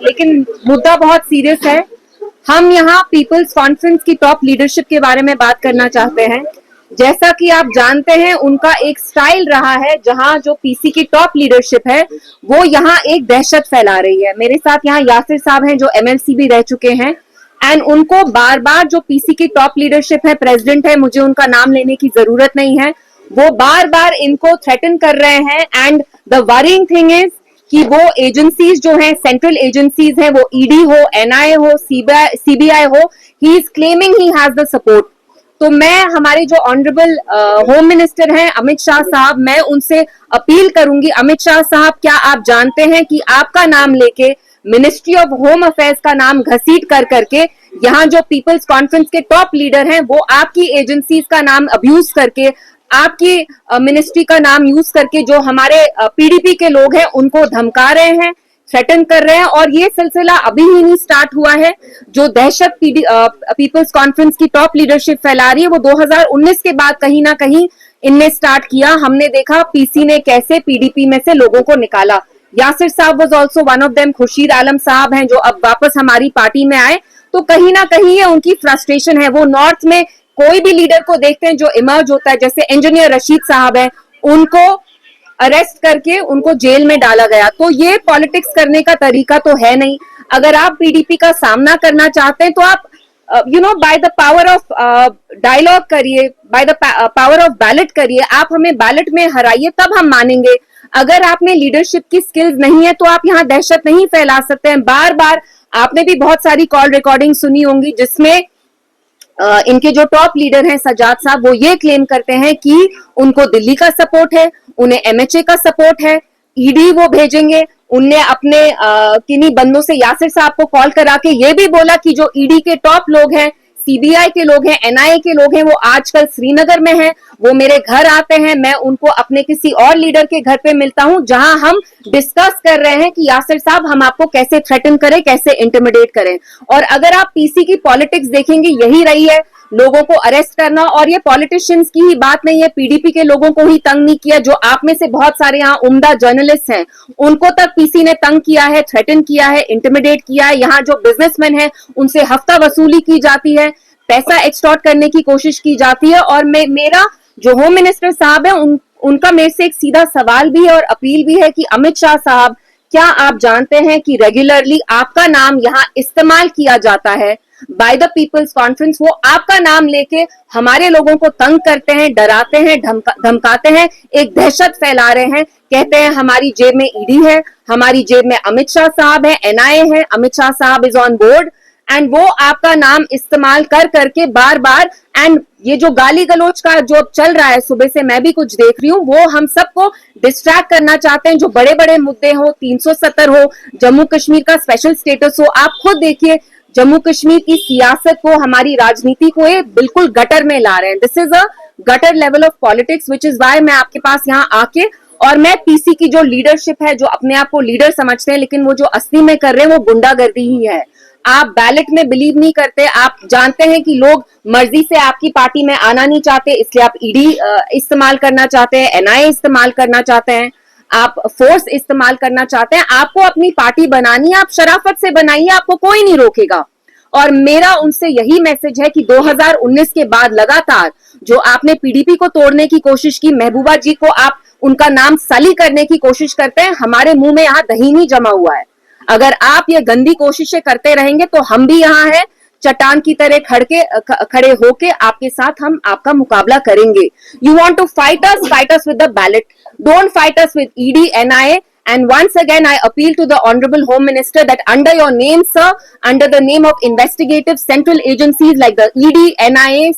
लेकिन मुद्दा बहुत सीरियस है। हम यहाँ पीपल्स कॉन्फ्रेंस की टॉप लीडरशिप के बारे में बात करना चाहते हैं। जैसा कि आप जानते हैं, उनका एक स्टाइल रहा है जहां जो पीसी की टॉप लीडरशिप है वो यहाँ एक दहशत फैला रही है। मेरे साथ यहाँ यासिर साहब हैं जो एमएलसी भी रह चुके हैं, एंड उनको बार बार जो पीसी की टॉप लीडरशिप है, प्रेसिडेंट है, मुझे उनका नाम लेने की जरूरत नहीं है, वो बार बार इनको थ्रेटन कर रहे हैं। And the worrying thing is कि वो एजेंसीज जो हैं, सेंट्रल एजेंसीज हैं, वो ईडी हो, एनआईए हो, सीबीआई हो, he is claiming he has the support. तो मैं हमारे जो ऑनरेबल होम मिनिस्टर हैं अमित शाह साहब, मैं उनसे अपील करूंगी, अमित शाह साहब क्या आप जानते हैं कि आपका नाम लेके मिनिस्ट्री ऑफ होम अफेयर्स का नाम घसीट कर करके यहाँ जो पीपल्स कॉन्फ्रेंस के टॉप लीडर हैं वो आपकी एजेंसीज का नाम अब्यूज करके, आपकी मिनिस्ट्री का नाम यूज करके जो हमारे पीडीपी के लोग हैं उनको धमका रहे हैं, थ्रेटन कर रहे हैं। और ये सिलसिला अभी ही नहीं स्टार्ट हुआ है। जो दहशत पीपल्स कॉन्फ्रेंस की टॉप लीडरशिप फैला रही है वो 2019 के बाद कहीं ना कहीं इनने स्टार्ट किया। हमने देखा पीसी ने कैसे पीडीपी में से लोगों को निकाला। यासिर साहब was also one of them, Khurshid Alam साहब हैं जो अब वापस हमारी पार्टी में आए। तो कहीं ना कहीं ये उनकी फ्रस्ट्रेशन है। वो नॉर्थ में कोई भी लीडर को देखते हैं जो इमर्ज होता है, जैसे इंजीनियर रशीद साहब है, उनको अरेस्ट करके उनको जेल में डाला गया। तो ये पॉलिटिक्स करने का तरीका तो है नहीं। अगर आप पीडीपी का सामना करना चाहते हैं तो आप by the power of dialogue करिए, by the power of ballot करिए, आप हमें बैलेट में हराइए, तब हम मानेंगे। अगर आप में लीडरशिप की स्किल्स नहीं है तो आप यहाँ दहशत नहीं फैला सकते हैं। बार बार आपने भी बहुत सारी कॉल रिकॉर्डिंग सुनी होंगी जिसमें इनके जो टॉप लीडर हैं सजाद साहब, वो ये क्लेम करते हैं कि उनको दिल्ली का सपोर्ट है, उन्हें एमएचए का सपोर्ट है, ईडी वो भेजेंगे। उनने अपने किन्हीं बंदों से यासिर साहब को कॉल करा के ये भी बोला कि जो ईडी के टॉप लोग हैं, सीबीआई के लोग हैं, एनआईए के लोग हैं, वो आजकल श्रीनगर में हैं, वो मेरे घर आते हैं, मैं उनको अपने किसी और लीडर के घर पे मिलता हूं जहां हम डिस्कस कर रहे हैं कि यासिर साहब हम आपको कैसे थ्रेटन करें, कैसे इंटिमिडेट करें। और अगर आप पीसी की पॉलिटिक्स देखेंगे, यही रही है, लोगों को अरेस्ट करना। और ये पॉलिटिशियंस की ही बात नहीं है, पीडीपी के लोगों को ही तंग नहीं किया। जो आप में से बहुत सारे यहाँ उम्दा जर्नलिस्ट हैं, उनको तक पीसी ने तंग किया है, थ्रेटन किया है, इंटिमिडेट किया है। यहाँ जो बिजनेसमैन है उनसे हफ्ता वसूली की जाती है, पैसा एक्सटॉर्ट करने की कोशिश की जाती है। और मेरा जो होम मिनिस्टर साहब है उनका मेरे से एक सीधा सवाल भी है और अपील भी है कि अमित शाह साहब, क्या आप जानते हैं कि रेगुलरली आपका नाम यहाँ इस्तेमाल किया जाता है बाय द पीपल्स कॉन्फ्रेंस? वो आपका नाम लेके हमारे लोगों को तंग करते हैं, डराते हैं, धमकाते हैं, एक दहशत फैला रहे हैं। कहते हैं हमारी जेब में ईडी है, हमारी जेब में अमित शाह साहब है, एनआईए है, अमित शाह साहब इज ऑन बोर्ड। एंड वो आपका नाम इस्तेमाल कर करके बार बार, एंड ये जो गाली गलोच का जो चल रहा है, सुबह से मैं भी कुछ देख रही हूँ, वो हम सबको डिस्ट्रैक्ट करना चाहते हैं। जो बड़े बड़े मुद्दे हो, 370 हो, जम्मू कश्मीर का स्पेशल स्टेटस हो, आप खुद देखिए जम्मू कश्मीर की सियासत को, हमारी राजनीति को ये बिल्कुल गटर में ला रहे हैं। This is a gutter level of politics, which is why मैं आपके पास यहाँ आके, और मैं पीसी की जो लीडरशिप है, जो अपने आप को लीडर समझते हैं लेकिन वो जो असली में कर रहे हैं वो गुंडागर्दी ही है। आप बैलेट में बिलीव नहीं करते, आप जानते हैं कि लोग मर्जी से आपकी पार्टी में आना नहीं चाहते, इसलिए आप ईडी इस्तेमाल करना चाहते हैं, एनआईए इस्तेमाल करना चाहते हैं, आप फोर्स इस्तेमाल करना चाहते हैं। आपको अपनी पार्टी बनानी है, आप शराफत से बनाइए, आपको कोई नहीं रोकेगा। और मेरा उनसे यही मैसेज है कि 2019 के बाद लगातार जो आपने पीडीपी को तोड़ने की कोशिश की, महबूबा जी को आप उनका नाम सली करने की कोशिश करते हैं, हमारे मुंह में यहाँ दही नहीं जमा हुआ है। अगर आप ये गंदी कोशिशें करते रहेंगे तो हम भी यहाँ हैं, चट्टान की तरह खड़े होके आपके साथ हम आपका मुकाबला करेंगे। You want to fight us with the ballot, don't fight us with ED, NIA. And once again, I appeal to the Honorable Home Minister that under your name, sir, under the name of investigative central agencies like the ED, NIA,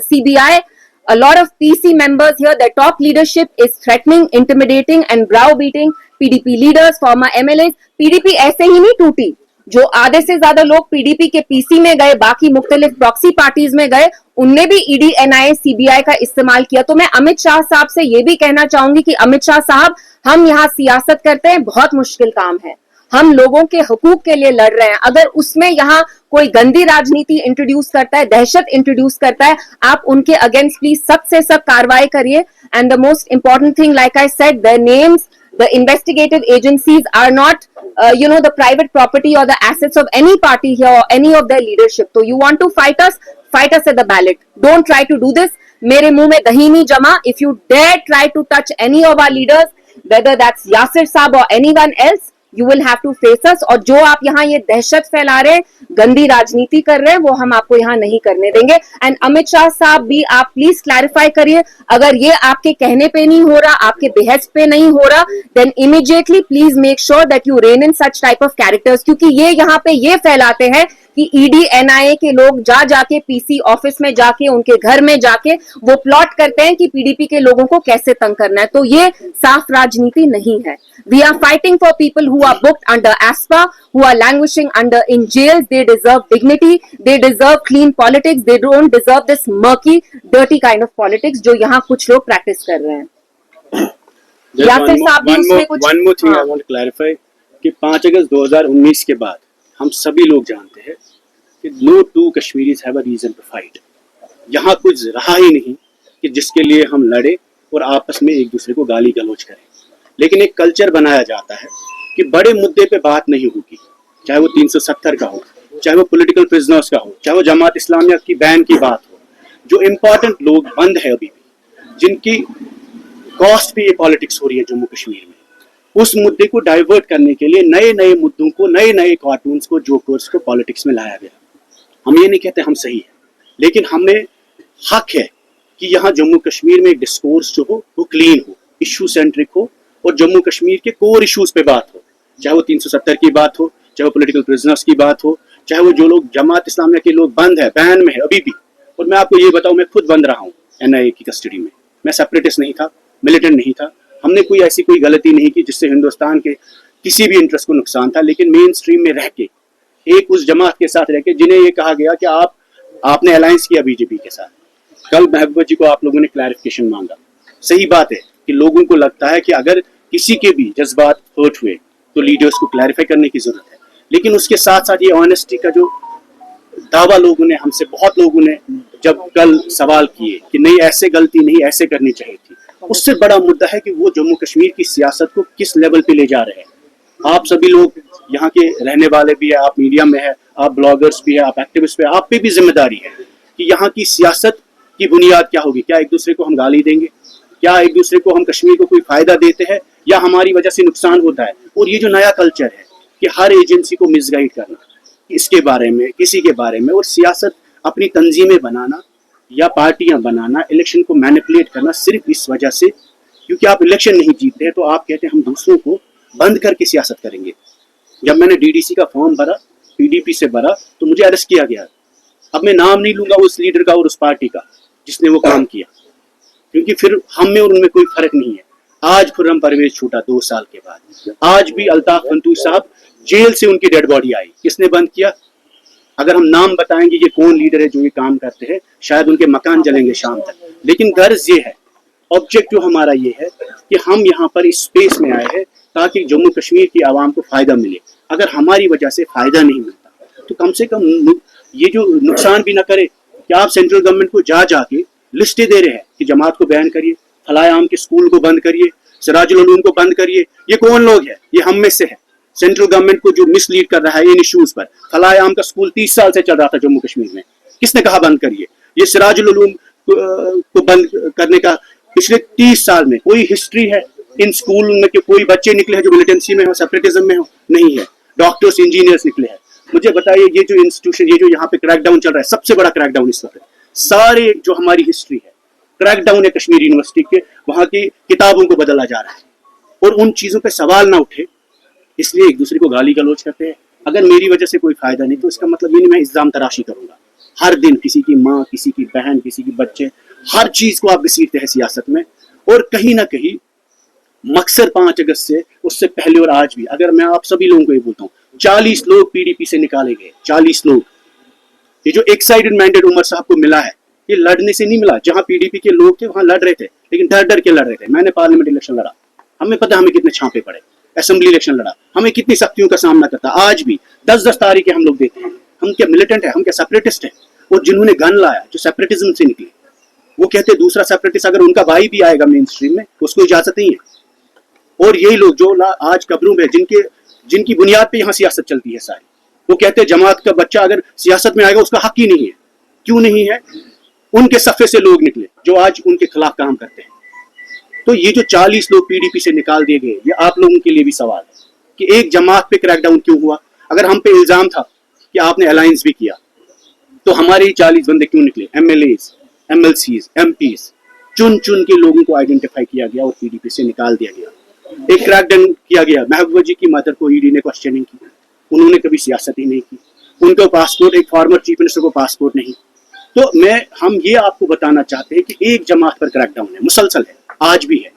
CBI, a lot of PC members here, their top leadership is threatening, intimidating and browbeating PDP leaders, former MLAs. PDP ऐसे ही नहीं टूटी। जो आधे से ज्यादा लोग PDP के PC में गए, बाकी मुख्तलिफ प्रॉक्सी पार्टीज में गए, उनने भी ईडी, एनआईए, सीबीआई का इस्तेमाल किया। तो मैं अमित शाह साहब से ये भी कहना चाहूंगी कि अमित शाह साहब, हम यहाँ सियासत करते हैं, बहुत मुश्किल काम है, हम लोगों के हुकूक के लिए लड़ रहे हैं। अगर उसमें यहाँ कोई गंदी राजनीति इंट्रोड्यूस करता है, दहशत इंट्रोड्यूस करता है, आप उनके अगेंस्ट प्लीज सख्त से सख्त कार्रवाई करिए। And the most important thing, like I said, their names, The investigative agencies are not, the private property or the assets of any party here or any of their leadership. So you want to fight us at the ballot. Don't try to do this. Mere muh mein dahi nahi jama. If you dare try to touch any of our leaders, whether that's Yasir Saab or anyone else, you will have to face us. اور جو آپ یہاں یہ دہشت پھیلا رہے ہیں, گندی راجنیتی کر رہے ہیں, وہ ہم آپ کو یہاں نہیں کرنے دیں گے. اینڈ امت شاہ صاحب بھی آپ پلیز کلیریفائی کریے, اگر یہ آپ کے کہنے پہ نہیں ہو رہا, آپ کے بحث پہ نہیں ہو رہا, then immediately please make sure that you run in such type of characters. کیونکہ یہ یہاں پہ یہ پھیلاتے ہیں کہ ای ڈی این آئی اے کے لوگ جا کے پی سی آفس میں جا کے, ان کے گھر میں جا کے وہ پلاٹ کرتے ہیں کہ پی ڈی پی کے لوگوں کو کیسے تنگ کرنا ہے. تو یہ صاف راجنیتی نہیں ہے. We are fighting for people who are booked under ASPA, who are languishing in jails. They deserve dignity. They deserve clean politics. They don't deserve this murky, dirty kind of politics جو یہاں کچھ لوگ practice کر رہے ہیں. یاسر صاحب بھی اس میں کچھ. One more thing I want to clarify کہ 5 اگست 2019 کے بعد ہم سبھی لوگ جانتے ہیں کہ no two Kashmiris have a reason to fight. یہاں کچھ رہا ہی نہیں کہ جس کے لیے ہم لڑے اور آپس میں ایک دوسرے کو گالی گلوچ کریں. لیکن ایک کلچر بنایا جاتا ہے کہ بڑے مدعے پہ بات نہیں ہوگی, چاہے وہ 370 کا ہو, چاہے وہ پولیٹیکل پرزنرز کا ہو, چاہے وہ جماعت اسلامیہ کی بین کی بات ہو. جو امپورٹنٹ لوگ بند ہے ابھی بھی, جن کی کاسٹ پہ یہ پالیٹکس ہو رہی ہے جموں کشمیر میں, اس مدعے کو ڈائیورٹ کرنے کے لیے نئے مدعوں کو, نئے کارٹونز کو, جوکرز کو پالیٹکس میں لایا گیا. ہم یہ نہیں کہتے ہم صحیح ہیں, لیکن ہمیں حق ہے کہ یہاں جموں کشمیر میں ایک ڈسکورس جو ہو وہ کلین ہو, ایشو سینٹرک ہو, اور جموں کشمیر کے کور ایشوز پہ بات ہو, چاہے وہ 370 کی بات ہو, چاہے وہ پولیٹیکل پرزنرز کی بات ہو, چاہے وہ جو لوگ جماعت اسلامیہ کے لوگ بند ہے, بین میں ہے ابھی بھی. اور میں آپ کو یہ بتاؤں, میں خود بند رہا ہوں این آئی اے کی کسٹڈی میں. میں سیپریٹسٹ نہیں تھا, ملیٹنٹ نہیں تھا, ہم نے کوئی ایسی کوئی غلطی نہیں کی جس سے ہندوستان کے کسی بھی انٹرسٹ کو نقصان تھا. لیکن مین اسٹریم میں رہ کے, ایک اس جماعت کے ساتھ رہ کے جنہیں یہ کہا گیا کہ آپ نے الائنس کیا بی جے پی کے ساتھ. کل محبوبہ جی کو آپ لوگوں نے کلیریفیکیشن مانگا. صحیح بات ہے کہ لوگوں کو لگتا ہے کہ اگر کسی کے بھی جذبات ہرٹ ہوئے تو لیڈرز کو کلیریفائی کرنے کی ضرورت ہے. لیکن اس کے ساتھ ساتھ یہ آنیسٹی کا جو دعویٰ لوگوں نے, ہم سے بہت لوگوں نے جب کل سوال کیے کہ نہیں ایسے غلطی نہیں, ایسے کرنی چاہیے تھی, اس سے بڑا مدعا ہے کہ وہ جموں کشمیر کی سیاست کو کس لیول پہ لے جا رہے ہیں. آپ سبھی لوگ یہاں کے رہنے والے بھی ہیں, آپ میڈیا میں ہیں, آپ بلاگرز بھی ہیں, آپ ایکٹیوسٹ بھی ہیں, آپ پہ بھی ذمہ داری ہے کہ یہاں کی سیاست کی بنیاد کیا ہوگی. کیا ایک دوسرے کو ہم گالی دیں گے, کیا ایک دوسرے کو ہم کشمیر کو کوئی فائدہ دیتے ہیں, یا ہماری وجہ سے نقصان ہوتا ہے. اور یہ جو نیا کلچر ہے کہ ہر ایجنسی کو مس گائیڈ کرنا, اس کے بارے میں, کسی کے بارے میں, اور سیاست اپنی تنظیمیں بنانا یا پارٹیاں بنانا, الیکشن کو مینیپولیٹ کرنا صرف اس وجہ سے کیونکہ آپ الیکشن نہیں جیتتے ہیں تو آپ کہتے ہیں ہم دوسروں کو بند کر کے سیاست کریں گے. جب میں نے ڈی ڈی سی کا فارم بھرا, پی ڈی پی سے بھرا, تو مجھے اریسٹ کیا گیا. اب میں نام نہیں لوں گا اس لیڈر کا اور اس پارٹی کا جس نے وہ کام کیا, کیونکہ پھر ہم میں اور ان میں کوئی فرق نہیں ہے. آج خرم پرویز چھوٹا 2 سال کے بعد, آج بھی الطاف فنتوش صاحب جیل سے ان کی ڈیڈ باڈی آئی. کس نے بند کیا؟ اگر ہم نام بتائیں گے یہ کون لیڈر ہے جو یہ کام کرتے ہیں, شاید ان کے مکان جلیں گے شام تک. لیکن غرض یہ ہے, آبجیکٹو ہمارا یہ ہے کہ ہم یہاں پر اس اسپیس میں آئے ہیں تاکہ جموں کشمیر کی عوام کو فائدہ ملے. اگر ہماری وجہ سے فائدہ نہیں ملتا تو کم سے کم یہ جو نقصان بھی نہ کرے کہ آپ سینٹرل گورنمنٹ کو جا کے لسٹیں دے رہے ہیں کہ جماعت کو بین کریے, فلاح عام کے اسکول کو بند کریے, سراج العلوم کو بند کریے. یہ کون لوگ ہیں؟ یہ ہم میں سے ہے. سینٹرل گورنمنٹ کو جو مس لیڈ کر رہا ہے ان ایشوز پر. فلاح عام کا اسکول 30 سال سے چل رہا تھا جموں کشمیر میں, کس نے کہا بند کریے؟ یہ سراج العلوم کو بند کرنے کا پچھلے 30 سال میں کوئی ہسٹری ہے ان اسکول میں کہ کوئی بچے نکلے ہیں جو ملیٹنسی میں ہو, سیپریٹزم میں ہو؟ نہیں ہے. ڈاکٹرس, انجینئرس نکلے ہیں. مجھے بتائیے یہ جو انسٹیٹیوشن, یہ جو یہاں پہ کریک ڈاؤن چل رہا ہے, سب سے بڑا کریک ڈاؤن اس وقت سارے جو ہماری ہسٹری ہے کریک ڈاؤن ہے کشمیر یونیورسٹی کے, وہاں کی کتابوں کو بدلا جا رہا ہے. اور ان چیزوں پہ سوال نہ اٹھے اس لیے ایک دوسرے کو گالی گلوچ کرتے ہیں. اگر میری وجہ سے کوئی فائدہ نہیں تو اس کا مطلب یہ نہیں میں الزام تراشی کروں گا. ہر دن کسی کی ماں, کسی کی بہن, کسی کی بچے, ہر چیز کو آپ گھسیٹتے ہیں سیاست میں. اور کہیں نہ کہیں مقصد 5 اگست سے, اس سے پہلے اور آج بھی, اگر میں آپ سبھی لوگوں کو یہ بولتا ہوں 40 لوگ پی ڈی پی سے نکالے گئے, 40 لوگ. یہ جو ایک سائیڈڈ مینڈیٹ عمر صاحب کو ملا ہے یہ لڑنے سے نہیں ملا. جہاں پی ڈی پی کے لوگ تھے وہاں لڑ رہے تھے, لیکن ڈر کے لڑ رہے تھے. میں نے پارلیمنٹ الیکشن لڑا, ہمیں پتہ ہمیں کتنے چھانپے پڑے. اسمبلی الیکشن لڑا, ہمیں کتنی سختیوں کا سامنا کرتا. آج بھی 10 تاریخیں ہم لوگ دیتے ہیں. ہم کیا ملیٹنٹ ہیں؟ ہم کیا سیپریٹسٹ ہیں؟ اور جنہوں نے گن لایا جو سیپریٹزم سے نکلے, وہ کہتے دوسرا سیپریٹسٹ اگر ان کا بھائی بھی آئے گا مین اسٹریم میں اس کو اجازت نہیں ہے. اور یہی لوگ جو آج قبروں میں جن کی بنیاد پہ یہاں سیاست چلتی ہے ساری، وہ کہتے ہیں جماعت کا بچہ اگر سیاست میں آئے گا اس کا حق ہی نہیں ہے. کیوں نہیں ہے؟ ان کے صفحے سے لوگ نکلے جو آج ان کے خلاف کام کرتے ہیں. تو یہ جو 40 لوگ PDP سے نکال دیے گئے، یہ آپ لوگوں کے لیے بھی سوال ہے کہ ایک جماعت پہ کریک ڈاؤن کیوں ہوا؟ اگر ہم پہ الزام تھا کہ آپ نے الائنس بھی کیا تو ہمارے ہی 40 بندے کیوں نکلے؟ MLAs MLCs MPs چن کے لوگوں کو آئیڈینٹیفائی کیا گیا اور PDP سے نکال دیا گیا. ایک کریک ڈاؤن کیا گیا. محبوبہ جی کی مدر کو ED نے کوشچننگ کی، انہوں نے کبھی سیاست ہی نہیں کی. ان کو پاسپورٹ، ایک فارمر چیف منسٹر کو پاسپورٹ نہیں. تو ہم یہ آپ کو بتانا چاہتے ہیں کہ ایک جماعت پر کریک ڈاؤن ہے، مسلسل ہے، آج بھی ہے.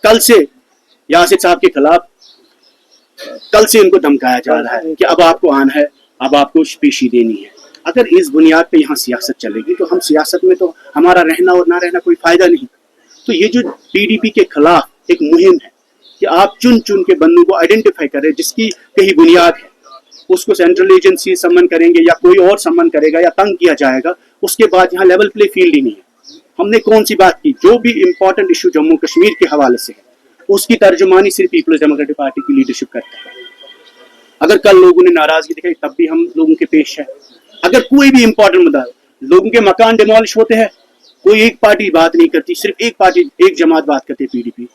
کل سے یاسر صاحب کے خلاف کل سے ان کو دھمکایا جا رہا ہے کہ اب آپ کو آنا ہے، اب آپ کو پیشی دینی ہے. اگر اس بنیاد پہ یہاں سیاست چلے گی تو ہم سیاست میں تو ہمارا رہنا اور نہ رہنا کوئی فائدہ نہیں. تو یہ جو PDP کے خلاف ایک مہم ہے کہ آپ چن کے بندوں کو آئیڈینٹیفائی کریں جس کی کہیں بنیاد ہے، اس کو سینٹرل ایجنسی سمن کریں گے یا کوئی اور سمن کرے گا یا تنگ کیا جائے گا. اس کے بعد یہاں لیول پلے فیلڈ ہی نہیں ہے. ہم نے کون سی بات کی؟ جو بھی امپورٹنٹ ایشو جموں کشمیر کے حوالے سے ہے اس کی ترجمانی صرف پیپلز ڈیموکریٹک پارٹی کی لیڈرشپ کرتا ہے. اگر کل لوگوں نے ناراضگی دکھائی تب بھی ہم لوگوں کے پیش ہے. اگر کوئی بھی امپورٹنٹ مدعا، لوگوں کے مکان ڈیمالش ہوتے ہیں، کوئی ایک پارٹی بات نہیں کرتی، صرف ایک پارٹی ایک جماعت بات کرتی ہے PDP.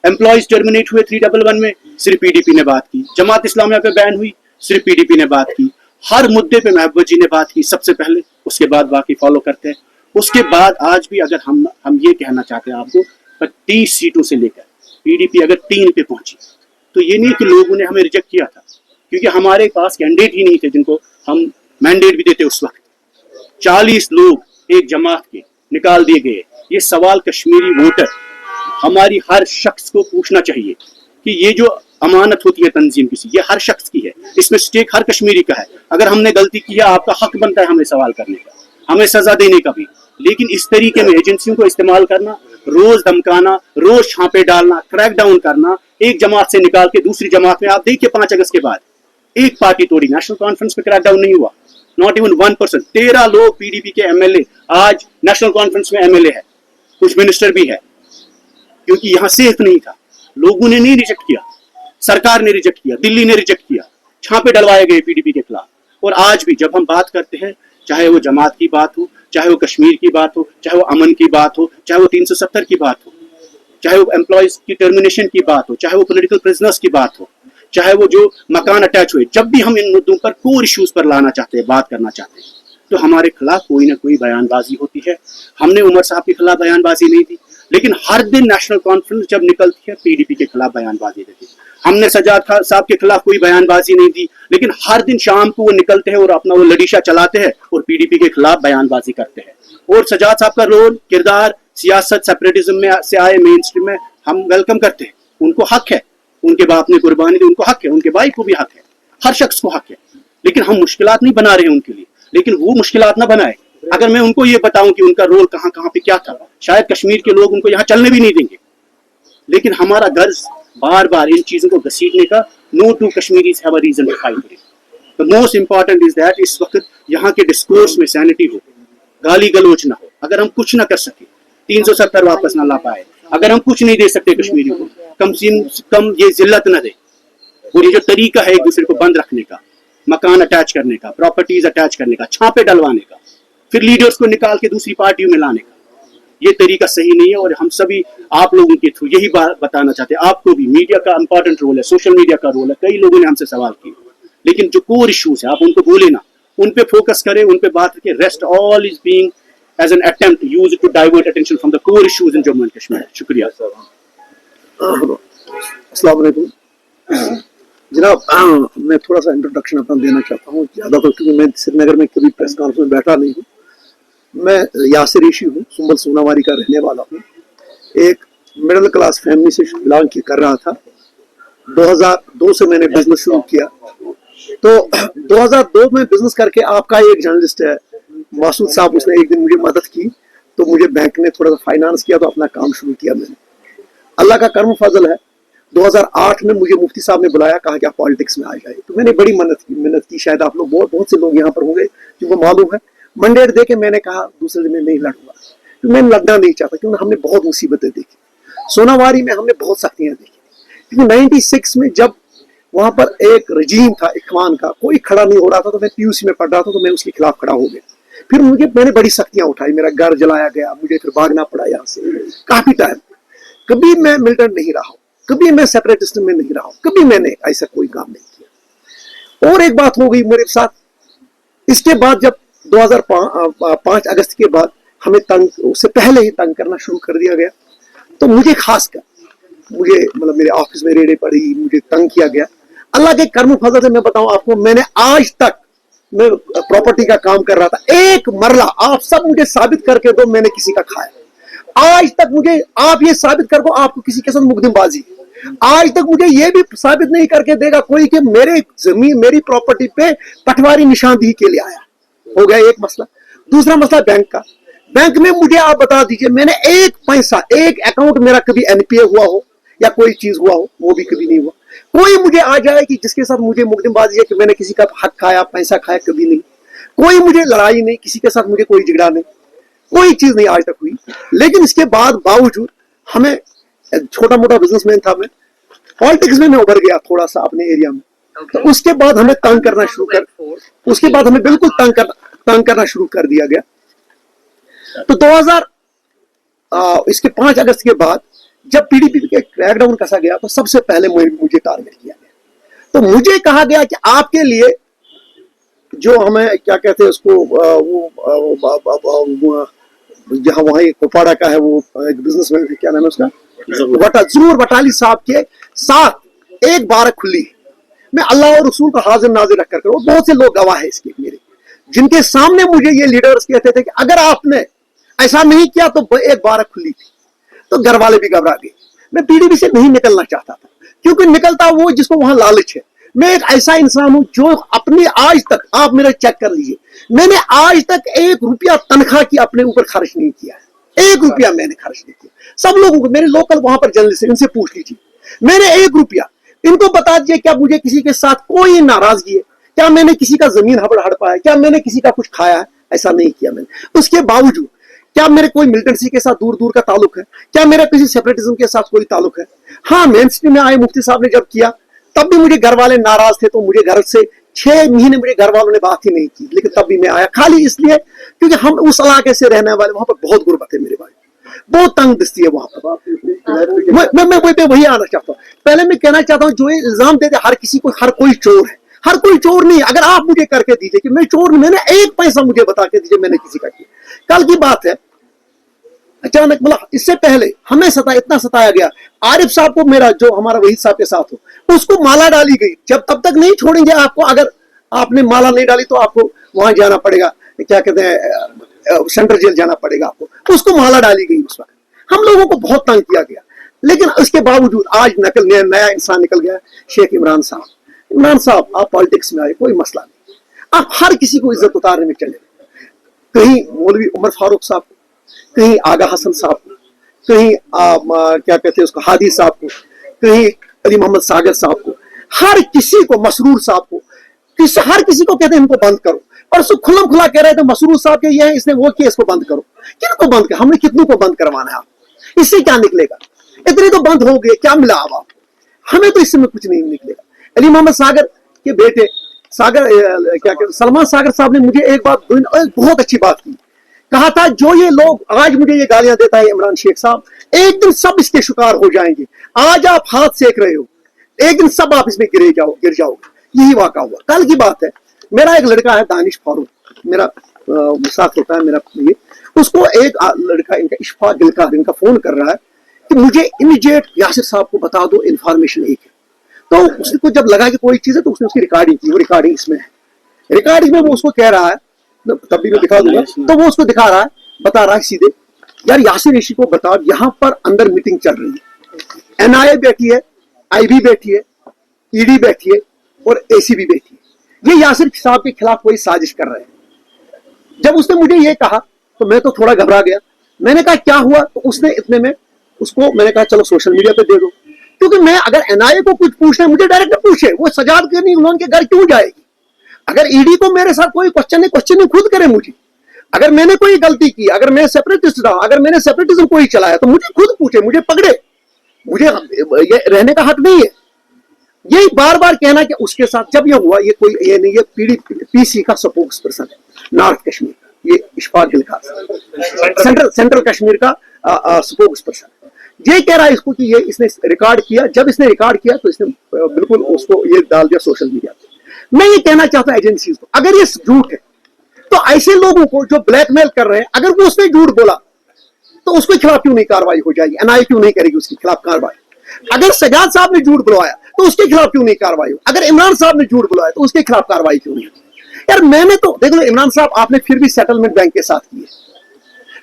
امپلائیز ٹرمینیٹ ہوئے 311 میں، صرف PDP نے بات کی. جماعت اسلامیہ پہ بین ہوئی، صرف PDP نے بات کی. ہر مدعے پہ محبوبہ جی نے بات کی سب سے پہلے، اس کے بعد باقی فالو کرتے ہیں. اس کے بعد آج بھی اگر ہم یہ کہنا چاہتے ہیں آپ کو 30 سیٹوں سے لے کر PDP اگر 3 پہ پہنچی تو یہ نہیں کہ لوگوں نے ہمیں ریجیکٹ کیا تھا، کیونکہ ہمارے پاس کینڈیڈیٹ ہی نہیں تھے جن کو ہم مینڈیٹ بھی دیتے اس وقت. 40 لوگ ایک جماعت کے نکال دیے گئے. یہ سوال کشمیری ووٹر ہماری ہر شخص کو پوچھنا چاہیے کہ یہ جو امانت ہوتی ہے تنظیم کسی، یہ ہر شخص کی ہے، اس میں سٹیک ہر کشمیری کا ہے. اگر ہم نے غلطی کی ہے آپ کا حق بنتا ہے ہمیں سوال کرنے کا، ہمیں سزا دینے کا بھی. لیکن اس طریقے میں ایجنسیوں کو استعمال کرنا، روز دھمکانا، روز چھاپے ڈالنا، کریک ڈاؤن کرنا، ایک جماعت سے نکال کے دوسری جماعت میں، آپ دیکھیے 5 اگست کے بعد ایک پارٹی توڑی. نیشنل کانفرنس میں کریک ڈاؤن نہیں ہوا، ناٹ ایون 1%. 13 لوگ PDP کے MLA آج نیشنل کانفرنس میں MLA ہے، کچھ منسٹر بھی ہے، کیونکہ یہاں سیف نہیں تھا. لوگوں نے نہیں ریجیکٹ کیا، سرکار نے ریجیکٹ کیا، دلی نے ریجیکٹ کیا، چھاپے ڈلوائے گئے PDP کے خلاف. اور آج بھی جب ہم بات کرتے ہیں، چاہے وہ جماعت کی بات ہو، چاہے وہ کشمیر کی بات ہو، چاہے وہ امن کی بات ہو، چاہے وہ 370 کی بات ہو، چاہے وہ امپلائیز کی ٹرمینیشن کی بات ہو، چاہے وہ پولیٹیکل پرزنرز کی بات ہو، چاہے وہ جو مکان اٹیچ ہوئے، جب بھی ہم ان مدعوں پر کور ایشوز پر لانا چاہتے ہیں، بات کرنا چاہتے ہیں، تو ہمارے خلاف کوئی نہ کوئی بیان بازی ہوتی ہے. ہم نے عمر صاحب کے خلاف بیان بازی نہیں دی، لیکن ہر دن نیشنل کانفرنس جب نکلتی ہے PDP کے خلاف بیان بازی دیتی. ہم نے سجاد صاحب کے خلاف کوئی بیان بازی نہیں دی، لیکن ہر دن شام کو وہ نکلتے ہیں اور اپنا وہ لڑیشہ چلاتے ہیں اور PDP کے خلاف بیان بازی کرتے ہیں. اور سجاد صاحب کا رول، کردار، سیاست سیپریٹزم میں سے آئے مین اسٹریم میں ہم ویلکم کرتے ہیں. ان کو حق ہے، ان کے باپ نے قربانی دی، ان کو حق ہے، ان کے بھائی کو بھی حق ہے، ہر شخص کو حق ہے. لیکن ہم مشکلات نہیں بنا رہے ہیں ان کے لیے، لیکن وہ مشکلات نہ بنائے. اگر میں ان کو یہ بتاؤں کہ ان کا رول کہاں کہاں پہ کیا تھا، شاید کشمیر کے لوگ ان کو یہاں چلنے بھی نہیں دیں گے. لیکن ہمارا غرض بار بار ان چیزوں کو گھسیٹنے کا. No two Kashmiris have a reason to fight today. The most important is that اس وقت یہاں کے ڈسکورس میں سینٹی ہو، گالی گلوچ نہ ہو. اگر ہم کچھ نہ کر سکے، 370 واپس نہ لا پائے، اگر ہم کچھ نہیں دے سکتے کشمیری کو، کم سے کم یہ ذلت نہ دے. اور یہ جو طریقہ ہے ایک دوسرے کو بند رکھنے کا، مکان اٹیچ کرنے کا، پراپرٹیز اٹیچ کرنے کا، چھاپے ڈلوانے کا، پھر لیڈرز کو نکال کے دوسری پارٹیوں میں لانے کا، یہ طریقہ صحیح نہیں ہے. اور ہم سبھی آپ لوگوں کے تھرو یہی بات بتانا چاہتے ہیں. آپ کو بھی میڈیا کا امپورٹنٹ رول ہے، سوشل میڈیا کا رول ہے. کئی لوگوں نے ہم سے سوال کیے، لیکن جو کور ایشوز ہیں آپ ان کو بھولے نہ، ان پہ فوکس کریں، ان پہ بات کریں. Rest all is being as an attempt used to divert attention from the core issues in Jammu and Kashmir. شکریہ. السلام علیکم جناب. میں تھوڑا سا انٹروڈکشن اپنا دینا چاہتا ہوں، زیادہ تر کیونکہ میں سری نگر میں کبھی پریس کانفرنس میں بیٹھا نہیں ہوں. میں یاسر ریشی ہوں، سنبل سوناواری کا رہنے والا ہوں. ایک مڈل کلاس فیملی سے بلانگ کر رہا تھا. 2002 سے میں نے بزنس شروع کیا. تو 2002 میں بزنس کر کے آپ کا ایک جرنلسٹ ہے ماسود صاحب، اس نے ایک دن مجھے مدد کی تو مجھے بینک نے تھوڑا سا فائنانس کیا تو اپنا کام شروع کیا. میں نے اللہ کا کرم فضل ہے 2008 میں مجھے مفتی صاحب نے بلایا، کہا کہ آپ پالیٹکس میں آ جائے. تو میں نے بڑی محنت کی. شاید آپ لوگ بہت سے لوگ یہاں پر ہوں گے جن کو معلوم ہے. منڈیٹ دے کے میں نے کہا دوسرے دن میں نہیں لڑوں گا، کیونکہ میں لڑنا نہیں چاہتا، کیونکہ ہم نے بہت مصیبتیں دیکھی. سوناواری میں ہم نے بہت سختیاں دیکھی. क्योंकि 96 में जब वहां पर एक रजीम था इखवान का, कोई खड़ा नहीं हो रहा था, तो मैं पीयूसी में पढ़ रहा था, तो मैं उसके खिलाफ खड़ा हो गया। फिर मैंने बड़ी सख्तियां उठाई, मेरा घर जलाया गया, मुझे फिर भागना पड़ा यहाँ से काफी टाइम। कभी मैं मिलिटेंट नहीं रहा हूँ, कभी मैं सेपरेटिस्ट में नहीं रहा हूँ, कभी मैंने ऐसा कोई काम नहीं किया। और एक बात हो गई मेरे साथ, इसके बाद जब 2005 अगस्त के बाद हमें तंग, उससे पहले ही तंग करना शुरू कर दिया गया, तो मुझे खासकर मतलब मेरे ऑफिस में रेडें पड़ी, मुझे तंग किया गया। अल्लाह के कर्म फजल से मैं बताऊं आपको, मैंने आज तक, मैं प्रॉपर्टी का काम कर रहा था, एक मरला आप सब मुझे साबित करके दो मैंने किसी का खाया। आज तक मुझे आप ये साबित कर दो आपको किसी के साथ मुकदमबाजी। आज तक मुझे ये भी साबित नहीं करके देगा कोई कि मेरे जमीन, मेरी प्रॉपर्टी पे पटवारी निशानदेही के लिए आया। हो गया एक मसला। दूसरा मसला बैंक का। बैंक में मुझे आप बता दीजिए, मैंने एक पैसा, एक अकाउंट मेरा कभी एनपीए हुआ हो या कोई चीज हुआ हो, वो भी कभी नहीं हुआ। कोई मुझे आ जाए कि जिसके साथ मुझे मुकदमबाजी है कि मैंने किसी का हक खाया, पैसा खाया, कभी नहीं। कोई मुझे लड़ाई नहीं, किसी के साथ मुझे कोई झगड़ा नहीं, कोई चीज नहीं आज तक हुई। लेकिन इसके बावजूद हमें, छोटा मोटा बिजनेसमैन था मैं, पॉलिटिक्स में मैं उभर गया थोड़ा सा अपने एरिया में। तो उसके बाद हमें तंग करना शुरू उसके बाद हमें बिल्कुल तंग करना शुरू कर दिया गया। तो इसके 5 अगस्त के बाद जब पीडीपी के क्रैकडाउन कसा गया, तो सबसे पहले मुझे टारगेट किया गया। तो मुझे कहा गया कि आपके लिए जो हमें क्या कहते हैं उसको, जहां वहां कुपवाड़ा का है वो एक बिजनेसमैन है, क्या नाम है उसका, जरूर वटाली साहब के साथ एक बार खुली है। मैं अल्लाह और रसूल का हाजिर नाजिर रख कर, बहुत से लोग गवाह है इसके मेरे, जिनके सामने मुझे ये लीडर्स कहते थे कि अगर आपने ऐसा नहीं किया तो एक बार खुली थी। तो घर वाले भी घबरा गए। मैं पीडीपी से नहीं निकलना चाहता था, क्योंकि निकलता वो जिसको वहां लालच है। मैं एक ऐसा इंसान हूं जो अपने, आज तक आप मेरा चेक कर लीजिए, मैंने आज तक 1 रुपया तनख्वाह की अपने ऊपर खर्च नहीं किया है। 1 रुपया मैंने खर्च नहीं किया। सब लोगों को, मेरे लोकल वहां पर जर्नलिस्ट है, इनसे पूछ लीजिए, मैंने 1 रुपया, इनको बता दीजिए क्या मुझे किसी के साथ कोई नाराजगी है, क्या मैंने किसी का जमीन हड़पा है, क्या मैंने किसी का कुछ खाया है, ऐसा नहीं किया मैंने। उसके बावजूद क्या मेरे कोई मिलिटेंसी के साथ दूर दूर का ताल्लुक है, क्या मेरा किसी सेपरेटिज्म के साथ कोई ताल्लुक है? हाँ, मेन स्ट्रीम में आए मुफ्ती साहब ने जब किया तब भी मुझे घर वाले नाराज थे, तो मुझे घर से 6 महीने मुझे घर वालों ने बात ही नहीं की, लेकिन तब भी मैं आया, खाली इसलिए क्योंकि हम उस इलाके से रहने वाले, वहां पर बहुत गुर्बत है मेरे भाई, बहुत तंग दस्ती है वहां पर। मैं वही आना चाहता हूँ। पहले मैं कहना चाहता हूँ, जो इल्जाम देते हर किसी को, हर कोई चोर है, हर कोई चोर नहीं। अगर आप मुझे करके दीजिए कि मैं चोर नहीं, मैंने 1 पैसा मुझे बता के दीजिए मैंने किसी का किया। कल की बात है, अचानक, मतलब इससे पहले हमें इतना सताया गया। आरिफ साहब को, मेरा जो हमारा वहीद साहब के साथ हो, उसको माला डाली गई। जब तब तक नहीं छोड़ेंगे आपको, अगर आपने माला नहीं डाली तो आपको वहां जाना पड़ेगा, क्या कहते हैं, सेंट्रल जेल जाना पड़ेगा आपको। उसको माला डाली गई उस वक्त। हम लोगों को बहुत तंग किया गया, लेकिन उसके बावजूद आज नया इंसान निकल गया, शेख इमरान साहब। इमरान साहब, आप पॉलिटिक्स में आए, कोई मसला नहीं, आप हर किसी को इज्जत उतारने में चले। कहीं मौलवी उमर फारूक साहब को, कहीं आगा हसन साहब को, कहीं क्या कहते हैं उसको, हादी साहब को, कहीं अली मोहम्मद सागर साहब को, हर किसी को, मसरूर साहब को, हर किसी को कहते हैं इनको बंद करो। और उसको खुला खुला कह रहे थे मसरूर साहब के ये है, इसने वो किया, इसको बंद करो। किनको बंद कर, हमने कितनों को बंद करवाना है? आप इससे क्या निकलेगा? इतने तो बंद हो गए, क्या मिला अब आप? हमें तो इससे में कुछ नहीं निकलेगा। अली मोहम्मद सागर के बेटे सागर, क्या कहते, सलमान सागर साहब ने मुझे एक बात, बहुत अच्छी बात की, कहा था जो ये लोग आज मुझे ये गालियां देता है इमरान शेख साहब, एक दिन सब इसके शिकार हो जाएंगे। आज आप हाथ सेक रहे हो, एक दिन सब आप इसमें गिर जाओगे। यही वाक़ा हुआ। कल की बात है, मेरा एक लड़का है दानिश फारूक, मेरा साथ होता है मेरा ये, उसको एक लड़का इनका इशफाक दिलकार इनका फोन कर रहा है कि मुझे इमीडिएट यासिर साहब को बता दो, इन्फॉर्मेशन एक है। तो उसको जब लगा कि कोई चीज है तो उसने उसकी रिकॉर्डिंग की, वो रिकॉर्डिंग इसमें है। रिकॉर्डिंग में वो उसको कह रहा है, तब भी मैं दिखा दूंगा, तो वो उसको दिखा रहा है, बता रहा है सीधे, यार यासिर ऋषि को बताओ यहाँ पर अंदर मीटिंग चल रही है, एनआईए बैठी है, आईबी बैठी है, ईडी बैठी है और एसीबी बैठी है, ये यासिर साहब के खिलाफ कोई साजिश कर रहे हैं। जब उसने मुझे ये कहा तो मैं तो थोड़ा घबरा गया। मैंने कहा क्या हुआ? तो उसने इतने में उसको मैंने कहा चलो सोशल मीडिया पे दे दो, क्योंकि मैं अगर एनआईए को कुछ पूछना है मुझे डायरेक्ट पूछे, वो सजाद करनी उनके घर क्यों जाएगी? अगर ईडी को मेरे साथ कोई क्वेश्चन खुद करे मुझे। अगर मैंने कोई गलती की, अगर मैं सेपरेटिस्ट रहा, अगर मैंने सेपरेटिज्म कोई चलाया तो मुझे खुद पूछे, मुझे पकड़े। मुझे ये रहने का हक नहीं है। यही बार बार कहना कि उसके साथ जब ये हुआ, ये कोई ये नहीं, ये पीसी का स्पोक्स पर्सन है नॉर्थ कश्मीर, ये इशफाक गिलकार सेंट्रल कश्मीर का स्पोक्स पर्सन। ये कह रहा है इसको कि ये इसने रिकॉर्ड किया, जब इसने रिकॉर्ड किया तो इसने बिल्कुल उसको ये डाल दिया सोशल मीडिया पे। मैं ये कहना चाहता हूँ एजेंसीज को, अगर ये झूठ है तो ऐसे लोगों को जो ब्लैकमेल कर रहे हैं, अगर वो उसने झूठ बोला तो उसके खिलाफ क्यों नहीं कार्रवाई हो जाएगी? एनआईए क्यों नहीं करेगी उसके खिलाफ कार्रवाई? अगर सजाद साहब ने झूठ बुलवाया तो उसके खिलाफ क्यों नहीं कार्रवाई हो? अगर इमरान साहब ने झूठ बुलवाया तो उसके खिलाफ कार्रवाई क्यों नहीं? यार मैंने तो देख लो, इमरान साहब आपने फिर भी सेटलमेंट बैंक के साथ की है,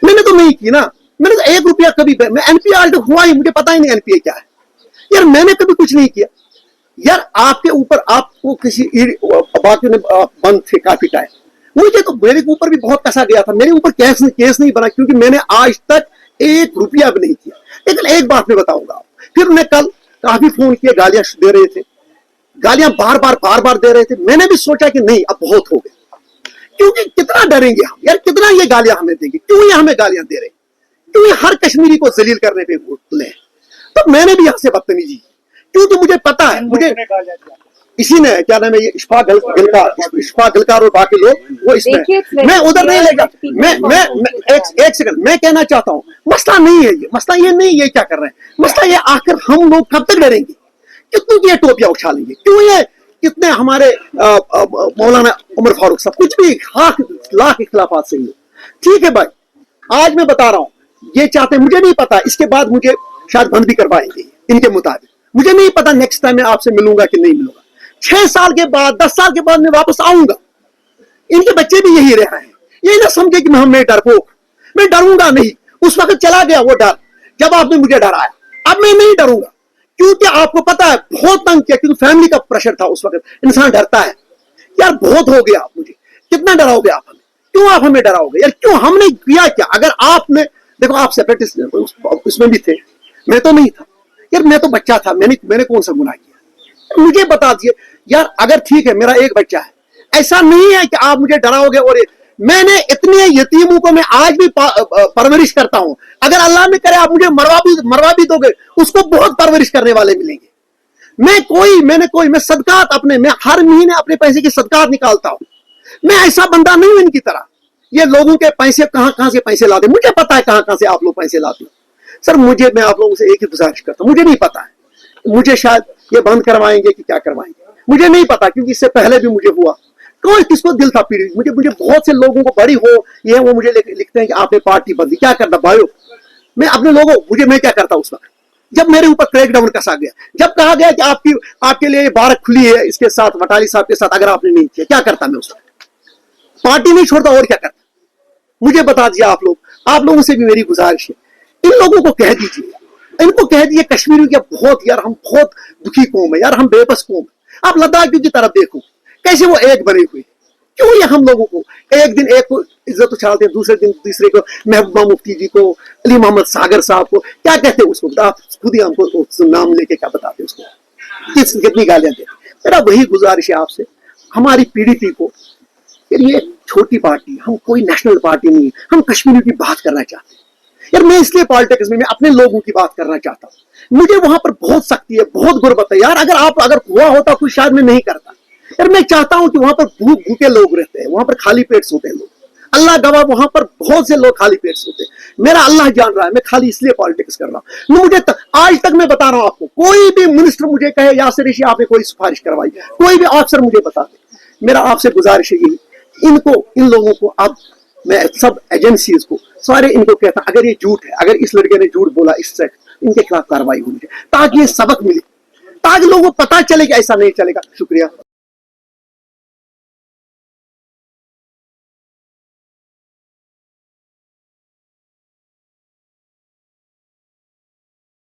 मैंने तो नहीं की ना। मैंने तो 1 रुपया कभी, मैं एनपीए आज तक हुआ ही, मुझे पता ही नहीं एनपीए क्या है। यार मैंने कभी कुछ नहीं किया। यार आपके ऊपर, आपको किसी बाकी ने बंद थे काफी टाइम, मुझे तो मेरे ऊपर भी बहुत कसा गया था, मेरे ऊपर केस नहीं बना क्योंकि मैंने आज तक 1 रुपया भी नहीं किया। लेकिन एक बात मैं बताऊंगा, फिर मैं कल काफी फोन किए, गालियां दे रहे थे, गालियां बार बार दे रहे थे। मैंने भी सोचा कि नहीं अब बहुत हो गया, क्योंकि कितना डरेंगे हम यार, कितना ये गालियां हमें देंगे, क्यों ये हमें गालियां दे रहे, क्यों ये हर कश्मीरी को जलील करने पे तुले। तो मैंने भी यहाँ से बदतमीजी, क्योंकि मुझे पता है, मुझे इसी ने क्या नाम है ये इशफाक गिलकार और बाकी लोग वो इसमें, मैं उधर नहीं लेगा। मैं एक सेकंड, मैं कहना चाहता हूँ मसला नहीं है ये, मसला ये नहीं, ये क्या कर रहे हैं, मसला ये आखिर हम लोग कब तक डरेंगे, कितनों की ये टोपियां उछालेंगे, क्यों ये कितने हमारे मौलाना उमर फारूक साहब कुछ भी लाख इख्लाफात से ही। ठीक है भाई, आज मैं बता रहा हूँ, ये चाहते, मुझे नहीं पता इसके बाद मुझे शायद बंद भी करवाएंगे इनके मुताबिक, मुझे नहीं पता नेक्स्ट टाइम मैं आपसे मिलूंगा कि नहीं मिलूंगा। 6 साल के बाद 10 साल के बाद मैं वापस आऊंगा, इनके बच्चे भी यही रहे हैं। ये ना समझे कि मैं डरपोक, मैं डरूंगा नहीं। उस वक्त चला गया वो डर जब आपने मुझे डराया, अब मैं नहीं डरूंगा, क्योंकि आपको पता है बहुत तंग किया, क्योंकि फैमिली का प्रेशर था उस वक्त, इंसान डरता है। यार बहुत हो गया, मुझे कितना डराओगे आप हमें, क्यों आप हमें डराओगे यार, क्यों? हमने किया क्या? अगर आपने देखो, आप सेपरेटिस्ट उसमें भी थे, मैं तो नहीं था यार, मैं तो बच्चा था, मैंने कौन सा गुनाह किया, मुझे बता दिए यार। अगर ठीक है मेरा एक बच्चा है, ऐसा नहीं है कि आप मुझे डराओगे। और मैंने इतने यतीमों को मैं आज भी परवरिश करता हूं, अगर अल्लाह ने करे आप मुझे मरवा भी दोगे, उसको बहुत परवरिश करने वाले मिलेंगे। मैं सदकात अपने, मैं हर महीने अपने पैसे की सदकात निकालता हूं। मैं ऐसा बंदा नहीं हूं इनकी तरह, ये लोगों के पैसे कहां से पैसे लाते, मुझे पता है कहां से आप लोग पैसे लाते हो। सर मैं आप लोगों से एक ही गुजारिश करता हूं, मुझे नहीं पता है, मुझे शायद ये बंद करवाएंगे कि क्या करवाएंगे, मुझे नहीं पता, क्योंकि इससे पहले भी मुझे हुआ। कोई किसको दिल था पीड़ित, मुझे बहुत से लोगों को बड़ी हो ये वो मुझे लिखते हैं कि आपने पार्टी बदली, क्या करता भाइयों, मैं अपने लोगों मैं क्या करता उस वक्त जब मेरे ऊपर क्रैकडाउन कसा गया, जब कहा गया कि आपके लिए बार खुली है इसके साथ, वटाली साहब के साथ, अगर आपने नहीं किया क्या करता मैं उस वक्त? पार्टी नहीं छोड़ता और क्या करता? मुझे बता दिया आप लोगों से भी मेरी गुजारिश है, इन लोगों को कह दीजिए, इनको कह दिए कश्मीरियों के बहुत यार हम बहुत दुखी कौम है यार, हम बेबस कौम है। आप लद्दाखियों की तरफ देखो कैसे वो एक बने हुए, क्यों ये हम लोगों को एक दिन एक को इज्जत उछालते हैं, दूसरे दिन दूसरे को, महबूबा मुफ्ती जी को, अली मोहम्मद सागर साहब को क्या कहते हैं उसको, आप खुद ही हमको नाम लेके क्या बताते हैं उसको, कितनी गालियां देते। मेरा वही गुजारिश है आपसे, हमारी पीडीपी को, ये छोटी पार्टी, हम कोई नेशनल पार्टी नहीं है, हम कश्मीरियों की बात करना चाहते हैं यार। मैं इसलिए पॉलिटिक्स में मैं अपने लोगों की बात करना चाहता हूँ, मुझे वहां पर बहुत सख्ती है, बहुत गुर्बत है यार। अगर हुआ होता कुछ शायद मैं नहीं करता यार। मैं चाहता हूं कि वहां पर भूखे लोग रहते हैं, वहां पर खाली पेट सोते हैं लोग, अल्लाह गवाह वहां पर बहुत से लोग खाली पेट सोते हैं। मेरा अल्लाह जान रहा है, मैं खाली इसलिए पॉलिटिक्स कर रहा हूं। मुझे आज तक मैं बता रहा हूं आपको, कोई भी मिनिस्टर मुझे कहे यासिर ऋषि आपने कोई सिफारिश करवाई, कोई भी अफसर मुझे बता दे, मेरा आपसे गुजारिश है यही, इन लोगों को अब मैं सब एजेंसीज को सारे इनको कहता, अगर ये झूठ है, अगर इस लड़के ने झूठ बोला, इससे इनके खिलाफ कार्रवाई होनी चाहिए, ताकि ये सबक मिले, ताकि लोगों को पता चले कि ऐसा नहीं चलेगा। शुक्रिया।